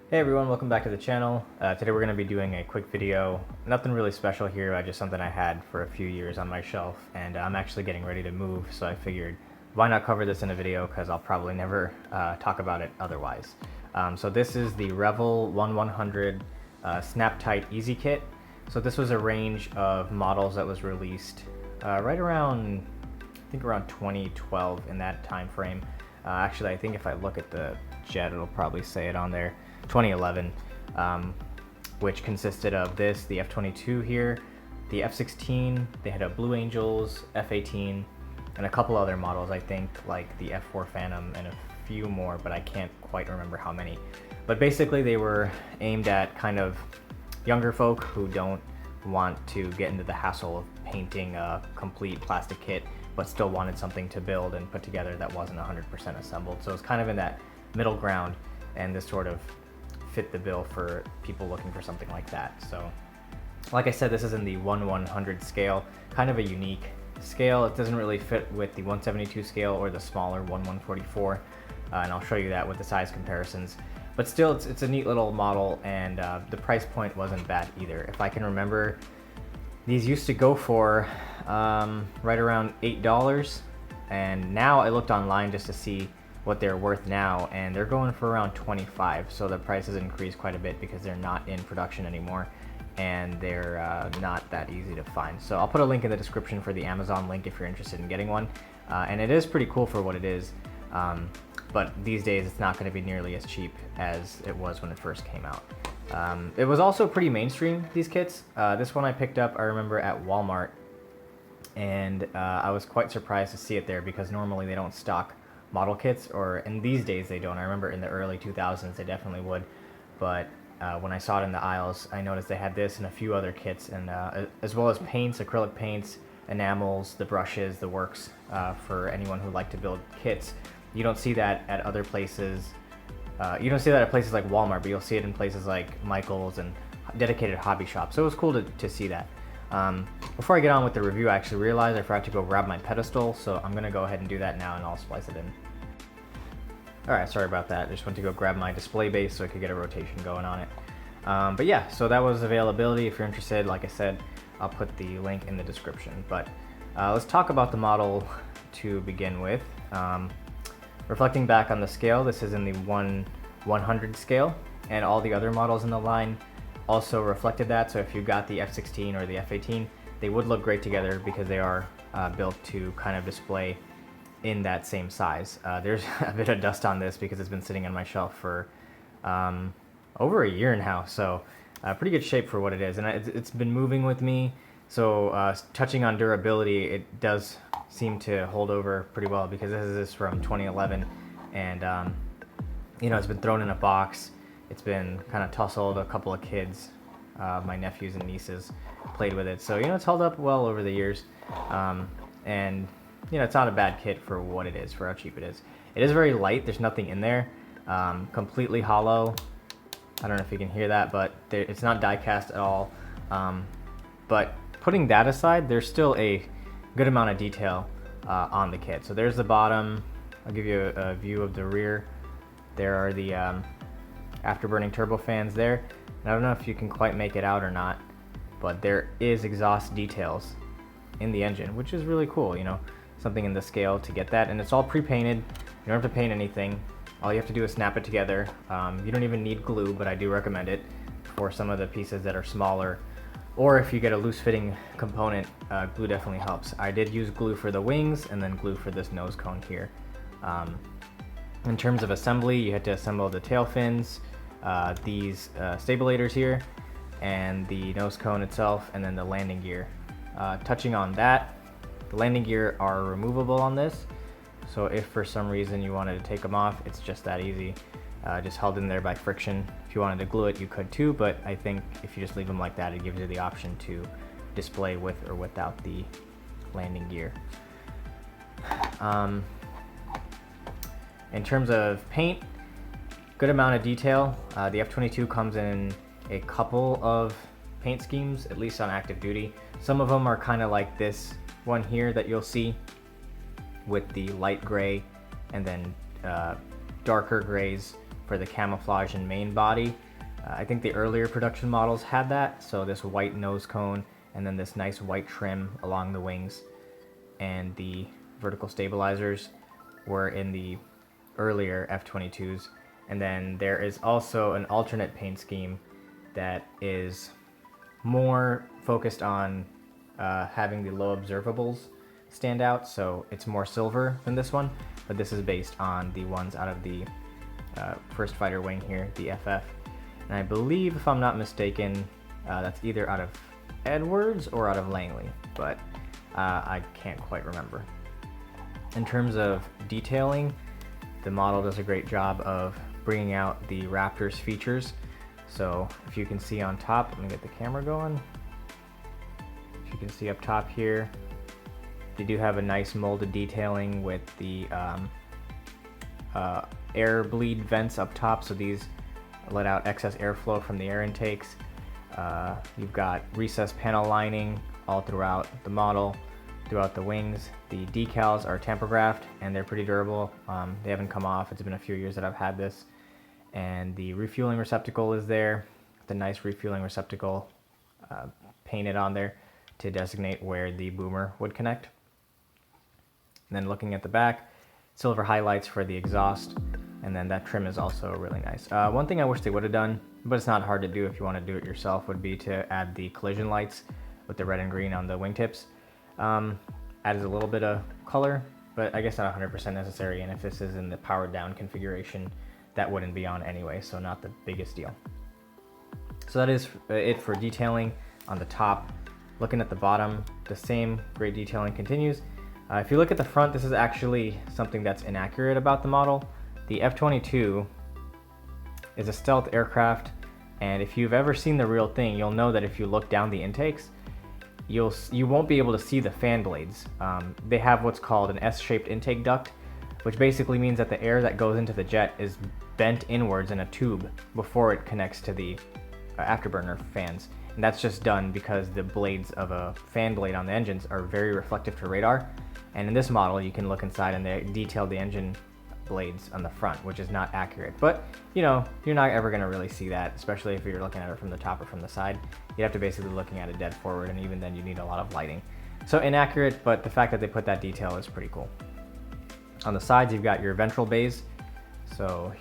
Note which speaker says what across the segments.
Speaker 1: Hey everyone, welcome back to the channel. Today we're going to be doing a quick video. Nothing really special here, just something I had for a few years on my shelf, and I'm actually getting ready to move, so I figured why not cover this in a video because I'll probably never talk about it otherwise. So this is the Revell 1100 Snaptite Easy Kit. So this was a range of models that was released right around, I think around 2012 in that time frame. Actually, I think if I look at the jet, it'll probably say it on there. 2011, which consisted of this, the F-22 here, the F-16, they had a Blue Angels, F-18, and a couple other models, I think, like the F-4 Phantom and a few more, but I can't quite remember how many. But basically they were aimed at kind of younger folk who don't want to get into the hassle of painting a complete plastic kit, but still wanted something to build and put together that wasn't 100% assembled. So it's kind of in that middle ground, and this sort of fit the bill for people looking for something like that. So like I said, this is in the 1/100 scale, kind of a unique scale. It doesn't really fit with the 172 scale or the smaller 1/144, and I'll show you that with the size comparisons. But still, it's a neat little model, and the price point wasn't bad either. If I can remember, these used to go for right around $8, and now I looked online just to see what they're worth now, and they're going for around 25. So the price has increased quite a bit because they're not in production anymore, and they're not that easy to find. So I'll put a link in the description for the Amazon link if you're interested in getting one, and it is pretty cool for what it is, but these days it's not going to be nearly as cheap as it was when it first came out. It was also pretty mainstream, these kits. This one I picked up, I remember, at Walmart, and I was quite surprised to see it there because normally they don't stock model kits, or in these days they don't. I remember in the early 2000s they definitely would, but when I saw it in the aisles, I noticed they had this and a few other kits, and as well as paints, acrylic paints, enamels, the brushes, the works, for anyone who like to build kits. You don't see that at other places. You don't see that at places like Walmart, but you'll see it in places like Michael's and dedicated hobby shops. So it was cool to see that. Before I get on with the review, I actually realized I forgot to go grab my pedestal, so I'm gonna go ahead and do that now, and I'll splice it in. Alright, sorry about that. I just went to go grab my display base so I could get a rotation going on it. But yeah, so that was availability. If you're interested, like I said, I'll put the link in the description. But let's talk about the model to begin with. Reflecting back on the scale, this is in the 1/100 scale, and all the other models in the line also reflected that. So if you got the F-16 or the F-18, they would look great together because they are built to kind of display in that same size. There's a bit of dust on this because it's been sitting on my shelf for over a year now, so pretty good shape for what it is, and it's been moving with me. So touching on durability, it does seem to hold over pretty well because this is from 2011, and you know, it's been thrown in a box. It's been kind of tussled. A couple of kids, my nephews and nieces, played with it. So, you know, it's held up well over the years. And, you know, it's not a bad kit for what it is, for how cheap it is. It is very light. There's nothing in there. Completely hollow. I don't know if you can hear that, but it's not die-cast at all. But putting that aside, there's still a good amount of detail on the kit. So there's the bottom. I'll give you a view of the rear. There are the afterburning turbofans there, and I don't know if you can quite make it out or not, but there is exhaust details in the engine, which is really cool. You know, something in the scale to get that, and it's all pre-painted. You don't have to paint anything. All you have to do is snap it together. You don't even need glue, but I do recommend it for some of the pieces that are smaller, or if you get a loose fitting component, glue definitely helps. I did use glue for the wings and then glue for this nose cone here. In terms of assembly, you had to assemble the tail fins, these stabilators here, and the nose cone itself, and then the landing gear. Touching on that, the landing gear are removable on this, so if for some reason you wanted to take them off, it's just that easy. Just held in there by friction. If you wanted to glue it, you could too, but I think if you just leave them like that, it gives you the option to display with or without the landing gear. In terms of paint, good amount of detail. The F-22 comes in a couple of paint schemes, at least on active duty. Some of them are kind of like this one here that you'll see with the light gray and then darker grays for the camouflage and main body. I think the earlier production models had that, so this white nose cone and then this nice white trim along the wings and the vertical stabilizers were in the earlier F-22s. And then there is also an alternate paint scheme that is more focused on having the low observables stand out, so it's more silver than this one, but this is based on the ones out of the first fighter wing here, the FF. And I believe, if I'm not mistaken, that's either out of Edwards or out of Langley, but I can't quite remember. In terms of detailing, the model does a great job of bringing out the Raptor's features. So if you can see on top, let me get the camera going. If you can see up top here, they do have a nice molded detailing with the air bleed vents up top, so these let out excess airflow from the air intakes. You've got recessed panel lining all throughout the model, throughout the wings. The decals are tamper-graphed and they're pretty durable. They haven't come off. It's been a few years that I've had this. And the refueling receptacle is there. The nice refueling receptacle painted on there to designate where the boomer would connect. And then looking at the back, silver highlights for the exhaust, and then that trim is also really nice. One thing I wish they would have done, but it's not hard to do if you want to do it yourself, would be to add the collision lights with the red and green on the wingtips. Adds a little bit of color, but I guess not 100% necessary, and if this is in the powered down configuration, that wouldn't be on anyway, so not the biggest deal. So that is it for detailing on the top. Looking at the bottom, the same great detailing continues. If you look at the front, this is actually something that's inaccurate about the model. The F-22 is a stealth aircraft, and if you've ever seen the real thing, you'll know that if you look down the intakes, you won't be able to see the fan blades. They have what's called an S-shaped intake duct, which basically means that the air that goes into the jet is bent inwards in a tube before it connects to the afterburner fans. And that's just done because the blades of a fan blade on the engines are very reflective to radar. And in this model, you can look inside and they detail the engine blades on the front, which is not accurate. But, you know, you're not ever going to really see that, especially if you're looking at it from the top or from the side. You'd have to basically looking at it dead forward, and even then you need a lot of lighting. So inaccurate, but the fact that they put that detail is pretty cool. On the sides, you've got your ventral bays. So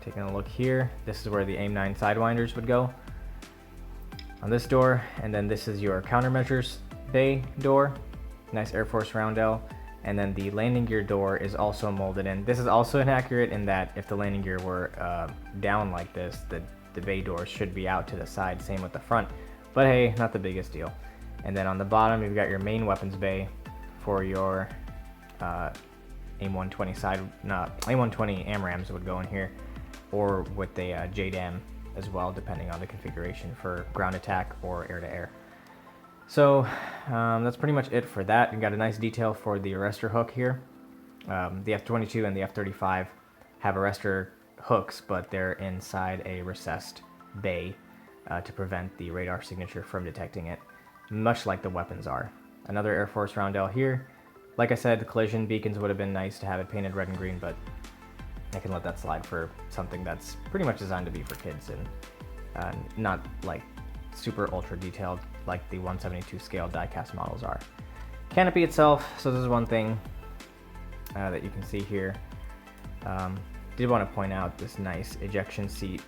Speaker 1: taking a look here, this is where the AIM-9 sidewinders would go on this door, and then this is your countermeasures bay door, nice Air Force roundel, and then the landing gear door is also molded in. This is also inaccurate in that if the landing gear were down like this, the bay doors should be out to the side, same with the front, but hey, not the biggest deal. And then on the bottom, you've got your main weapons bay for your AIM-120 AIM-120 AMRAAMs would go in here, or with the JDAM as well, depending on the configuration for ground attack or air-to-air. So that's pretty much it for that. You got a nice detail for the arrestor hook here. The F-22 and the F-35 have arrestor hooks, but they're inside a recessed bay to prevent the radar signature from detecting it, much like the weapons are. Another Air Force roundel here. Like I said, the collision beacons would have been nice to have it painted red and green, but I can let that slide for something that's pretty much designed to be for kids and not like super ultra detailed like the 1/72 scale diecast models are. Canopy itself, so this is one thing that you can see here. Did want to point out this nice ejection seat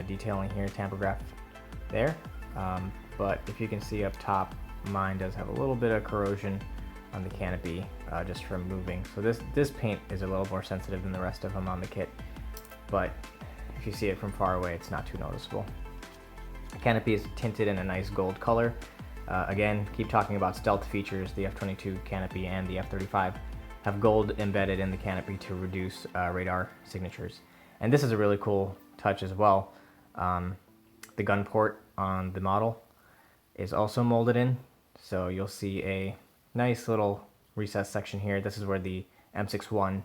Speaker 1: detailing here, tamper-graphed there. But if you can see up top, mine does have a little bit of corrosion on the canopy just from moving. So this paint is a little more sensitive than the rest of them on the kit, but if you see it from far away, it's not too noticeable. The canopy is tinted in a nice gold color. Again, keep talking about stealth features. The F-22 canopy and the F-35 have gold embedded in the canopy to reduce radar signatures. And this is a really cool touch as well. The gun port on the model is also molded in, so you'll see a nice little recessed section here. This is where the M61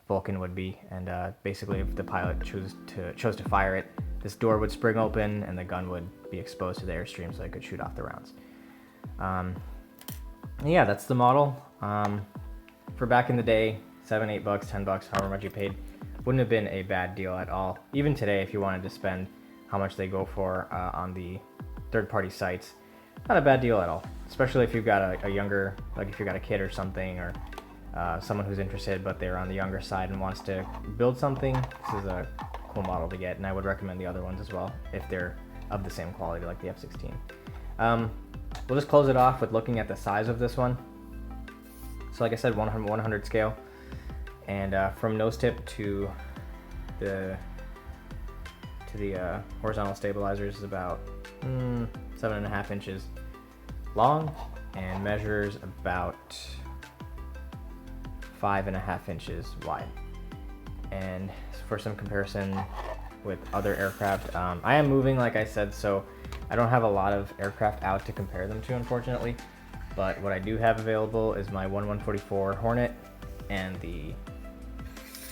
Speaker 1: Falcon would be, and basically if the pilot chose to fire it, this door would spring open and the gun would be exposed to the airstream so it could shoot off the rounds. Yeah, that's the model. For back in the day, $7, $8, $10, however much you paid wouldn't have been a bad deal at all. Even today, if you wanted to spend how much they go for on the third-party sites, not a bad deal at all. Especially if you've got a younger, like if you've got a kid or something, or someone who's interested but they're on the younger side and wants to build something. This is a cool model to get, and I would recommend the other ones as well if they're of the same quality like the F-16. We'll just close it off with looking at the size of this one. So like I said, 100 scale, and from nose tip to the horizontal stabilizers is about 7.5 inches long and measures about 5.5 inches wide. And for some comparison with other aircraft, I am moving, like I said, so I don't have a lot of aircraft out to compare them to, unfortunately. But what I do have available is my 144 Hornet and the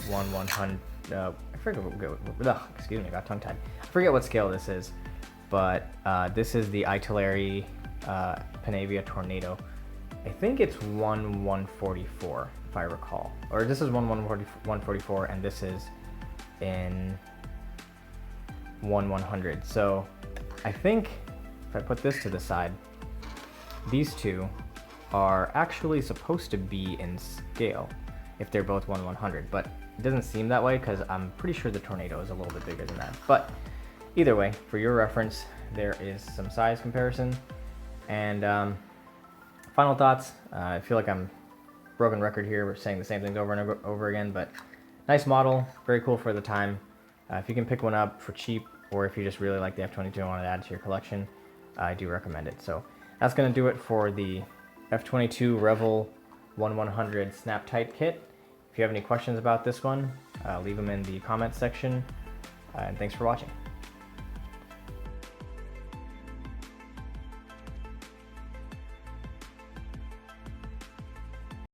Speaker 1: 100. I forget. Excuse me, I got tongue-tied. I forget what scale this is, but this is the Itinerary Panavia Tornado. I think it's 144 if I recall, or this is 144, and this is in 100. So I think if I put this to the side, these two are actually supposed to be in scale if they're both 100, but it doesn't seem that way because I'm pretty sure the Tornado is a little bit bigger than that. But either way, for your reference, there is some size comparison. And final thoughts, I feel like I'm broken record here. We're saying the same things over and over again, but nice model, very cool for the time. If you can pick one up for cheap, or if you just really like the F-22 and want to add to your collection, I do recommend it. So that's going to do it for the F-22 Revell 100 Snaptite kit. If you have any questions about this one, leave them in the comments section, and thanks for watching.